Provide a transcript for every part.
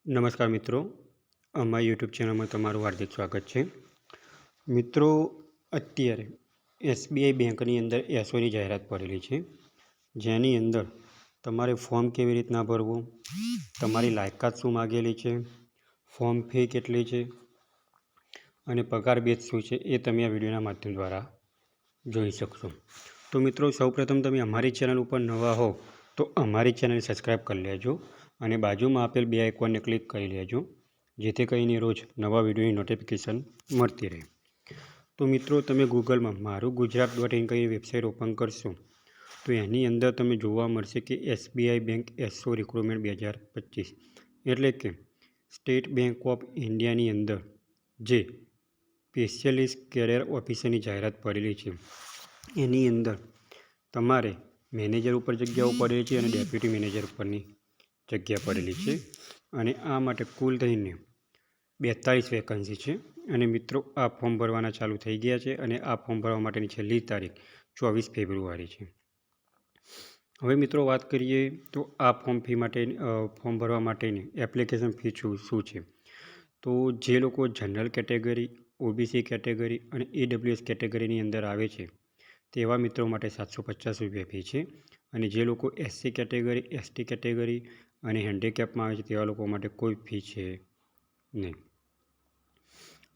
નમસ્કાર મિત્રો, અમારી યુટ્યુબ ચેનલમાં તમારું હાર્દિક સ્વાગત છે. મિત્રો, અત્યારે એસબીઆઈ બેંકની અંદર એસઓની જાહેરાત પડેલી છે, જેની અંદર તમારે ફોર્મ કેવી રીતના ભરવું, તમારી લાયકાત શું માગેલી છે, ફોર્મ ફી કેટલી છે અને પગાર બેઝ શું છે એ તમે આ વિડીયોના માધ્યમ દ્વારા જોઈ શકશો. તો મિત્રો, સૌપ્રથમ તમે અમારી ચેનલ ઉપર નવા હો તો અમારી ચેનલ સબસ્ક્રાઈબ કરી લેજો અને બાજુમાં આપેલ બે આઇકોનને ક્લિક કરી લેજો, જેથી કરીને રોજ નવા વિડીયોની નોટિફિકેશન મળતી રહે. તો મિત્રો, તમે ગૂગલમાં marugujarat.in કરી વેબસાઇટ ઓપન કરશો તો એની અંદર તમે જોવા મળશે કે એસબીઆઈ બેંક એસઓ રિક્રુટમેન્ટ 2025 એટલે કે સ્ટેટ બેંક ઓફ ઇન્ડિયાની અંદર જે સ્પેશિયલિસ્ટ કેરિયર ઓફિસરની જાહેરાત પડેલી છે. એની અંદર તમારે મેનેજર ઉપર જગ્યાઓ પડેલી છે અને ડેપ્યુટી મેનેજર ઉપરની જગ્યા પડેલી છે અને આ માટે કુલ થઈને 42 વેકન્સી છે. અને મિત્રો, આ ફોર્મ ભરવાના ચાલુ થઈ ગયા છે અને આ ફોર્મ ભરવા માટેની છેલ્લી તારીખ 24 ફેબ્રુઆરી છે. હવે મિત્રો, વાત કરીએ તો આ ફોર્મ ભરવા માટેની એપ્લિકેશન ફી શું છે. તો જે લોકો જનરલ કેટેગરી, ઓબીસી કેટેગરી અને ઈડબ્લ્યુએસ કેટેગરીની અંદર આવે છે તેવા મિત્રો માટે 750 રૂપિયા ફી છે અને જે લોકો એસસી કેટેગરી, એસટી કેટેગરી અને હેન્ડીકેપમાં આવે છે તેવા લોકો માટે કોઈ ફી છે નહીં.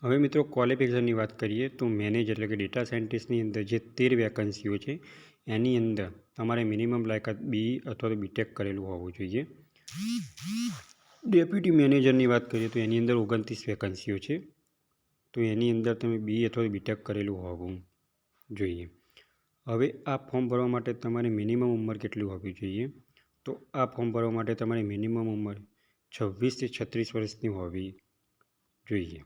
હવે મિત્રો, ક્વોલિફિકેશનની વાત કરીએ તો મેનેજર એટલે કે ડેટા સાયન્ટિસ્ટની અંદર જે 13 વેકન્સીઓ છે એની અંદર તમારે મિનિમમ લાયકાત BE અથવા તો બીટેક કરેલું હોવું જોઈએ. ડેપ્યુટી મેનેજરની વાત કરીએ તો એની અંદર 29 વેકન્સીઓ છે, તો એની અંદર તમે BE અથવા તો બીટેક કરેલું હોવું જોઈએ. હવે આ ફોર્મ ભરવા માટે તમારી મિનિમમ ઉંમર કેટલી હોવી જોઈએ? તો આ ફોર્મ ભરવા માટે તમારી મિનિમમ ઉંમર 26 થી 36 વર્ષની હોવી જોઈએ.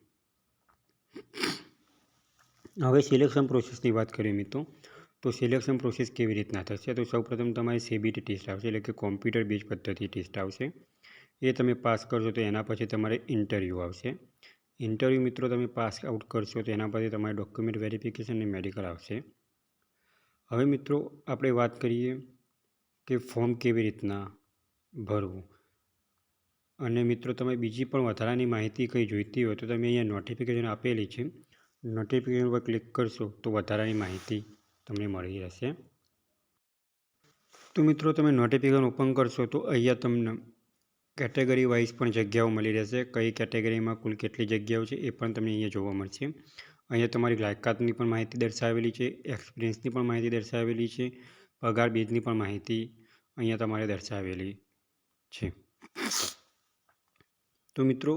હવે સિલેક્શન પ્રોસેસની વાત કરીએ મિત્રો, તો સિલેક્શન પ્રોસેસ કેવી રીતના થશે? તો સૌપ્રથમ તમારી CBT ટેસ્ટ આવશે, એટલે કે કોમ્પ્યુટર બેઝ પદ્ધતિ ટેસ્ટ આવશે. એ તમે પાસ કરશો તો એના પછી તમારે ઇન્ટરવ્યૂ આવશે. ઇન્ટરવ્યૂ મિત્રો તમે પાસ આઉટ કરશો તો એના પછી તમારે ડોક્યુમેન્ટ વેરિફિકેશન અને મેડિકલ આવશે. હવે મિત્રો, આપણે વાત કરીએ કે ફોર્મ કેવી રીતના ભરવું. અને મિત્રો, તમે બીજી પણ વધારાની માહિતી કંઈ જોઈતી હોય તો તમે અહીંયા નોટિફિકેશન આપેલી છે, નોટિફિકેશન પર ક્લિક કરશો તો વધારાની માહિતી તમને મળી રહેશે. તો મિત્રો, તમે નોટિફિકેશન ઓપન કરશો તો અહીંયા તમને કેટેગરી વાઇઝ પણ જગ્યાઓ મળી રહેશે. કઈ કેટેગરીમાં કુલ કેટલી જગ્યાઓ છે એ પણ તમને અહીંયા જોવા મળશે. અહીંયા તમારી લાયકાતની પણ માહિતી દર્શાવેલી છે, એક્સપિરિયન્સની પણ માહિતી દર્શાવેલી છે, પગાર બેઝની પણ માહિતી અહીંયા તમારે દર્શાવેલી છે. તો મિત્રો,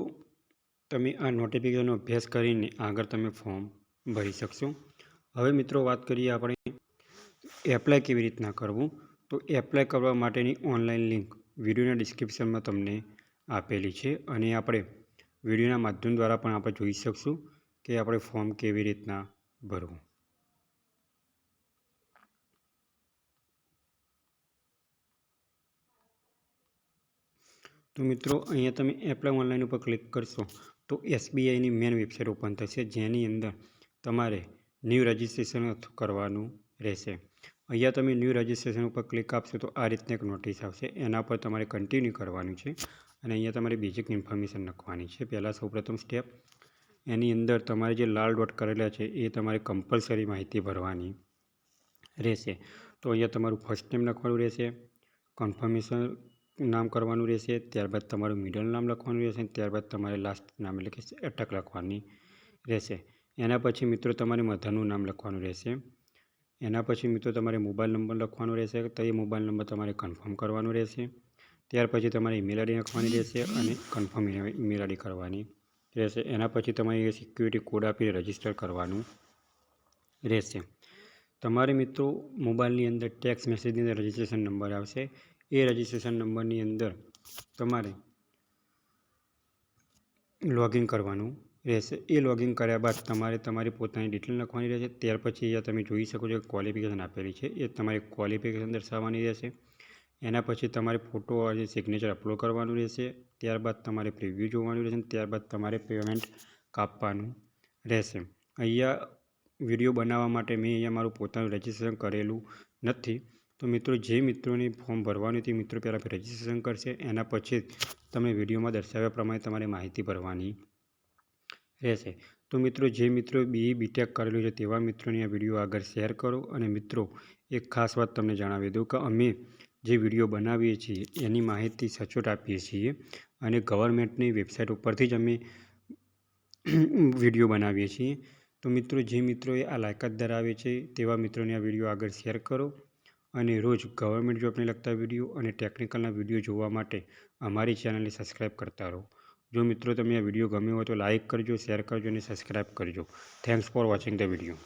તમે આ નોટિફિકેશનનો અભ્યાસ કરીને આગળ તમે ફોર્મ ભરી શકશો. હવે મિત્રો, વાત કરીએ આપણે એપ્લાય કેવી રીતના કરવું. તો એપ્લાય કરવા માટેની ઓનલાઈન લિંક વિડીયોના ડિસ્ક્રિપ્શનમાં તમને આપેલી છે અને આપણે વિડીયોના માધ્યમ દ્વારા પણ આપણે જોઈ શકશું કે આપણે ફોર્મ કેવી રીતના ભરવું. તો મિત્રો, અહીંયા તમે એપ્લાય ઓનલાઈન ઉપર ક્લિક કરશો તો એસબીઆઈની મેન વેબસાઇટ ઓપન થશે, જેની અંદર તમારે ન્યૂ રજિસ્ટ્રેશન કરવાનું રહેશે. અહીંયા તમે ન્યૂ રજિસ્ટ્રેશન ઉપર ક્લિક આપશો તો આ રીતના એક નોટિસ આવશે, એના પર તમારે કન્ટિન્યુ કરવાનું છે અને અહીંયા તમારે બેઝિક ઇન્ફોર્મેશન લખવાની છે. પહેલાં સૌપ્રથમ સ્ટેપ, એની અંદર તમારે જે લાલ ડોટ કરેલા છે એ તમારે કમ્પલસરી માહિતી ભરવાની રહેશે. તો અહીંયા તમારું ફર્સ્ટ નેમ લખવાનું રહેશે, કન્ફર્મેશન નામ કરવાનું રહેશે, ત્યારબાદ તમારું મિડલ નામ લખવાનું રહેશે, ત્યારબાદ તમારે લાસ્ટ નામ એટલે કે અટક લખવાની રહેશે. એના પછી મિત્રો તમારે મધરનું નામ લખવાનું રહેશે. એના પછી મિત્રો તમારે મોબાઈલ નંબર લખવાનો રહેશે, તો એ મોબાઈલ નંબર તમારે કન્ફર્મ કરવાનો રહેશે. ત્યાર પછી તમારે ઈમેલ આઈડી લખવાની રહેશે અને કન્ફર્મ ઈમેલ આઈડી કરવાની રહેશે. એના પછી તમારે સિક્યુરિટી કોડ આપીને રજિસ્ટર કરવાનું રહેશે. તમારે મિત્રો મોબાઈલની અંદર ટેક્સ્ટ મેસેજની અંદર રજિસ્ટ્રેશન નંબર આવશે, એ રજિસ્ટ્રેશન નંબરની અંદર તમારે લોગિન કરવાનું રહેશે. એ લોગિન કર્યા બાદ તમારે તમારી પોતાની ડિટેલ લખવાની રહેશે. ત્યાર પછી અહીંયા તમે જોઈ શકો છો કે ક્વોલિફિકેશન આપેલી છે, એ તમારે ક્વોલિફિકેશન દર્શાવવાની રહેશે. એના પછી તમારે ફોટો અને સિગ્નેચર અપલોડ કરવાનું રહેશે. ત્યારબાદ તમારે પ્રિવ્યૂ જોવાનું રહેશે, ત્યારબાદ તમારે પેમેન્ટ કાપવાનું રહેશે. અહીંયા વિડીયો બનાવવા માટે મેં અહીંયા મારું પોતાનું રજિસ્ટ્રેશન કરેલું નથી. તો મિત્રો, જે મિત્રોને ફોર્મ ભરવાનું તે મિત્રો પહેલાં રજિસ્ટ્રેશન કરશે, એના પછી તમને વિડીયોમાં દર્શાવ્યા પ્રમાણે તમારે માહિતી ભરવાની રહેશે. તો મિત્રો, જે મિત્રો BE BTech કરેલું છે તેવા મિત્રોને આ વિડીયો આગળ શેર કરો. અને મિત્રો, એક ખાસ વાત તમને જણાવી દઉં કે અમે જે વિડીયો બનાવીએ છીએ એની માહિતી સચોટ આપીએ છીએ અને ગવર્મેન્ટની વેબસાઇટ ઉપરથી જ અમે વિડીયો બનાવીએ છીએ. તો મિત્રો, જે મિત્રોએ આ લાયકાત ધરાવે છે તેવા મિત્રોને આ વિડીયો આગળ શેર કરો અને રોજ ગવર્મેન્ટ જોબને લગતા વિડીયો અને ટેકનિકલના વિડીયો જોવા માટે અમારી ચેનલને સબસ્ક્રાઈબ કરતા રહો. જો મિત્રો તમને આ વિડીયો ગમ્યો હોય તો લાઇક કરજો, શેર કરજો અને સબસ્ક્રાઈબ કરજો. Thanks for watching the video.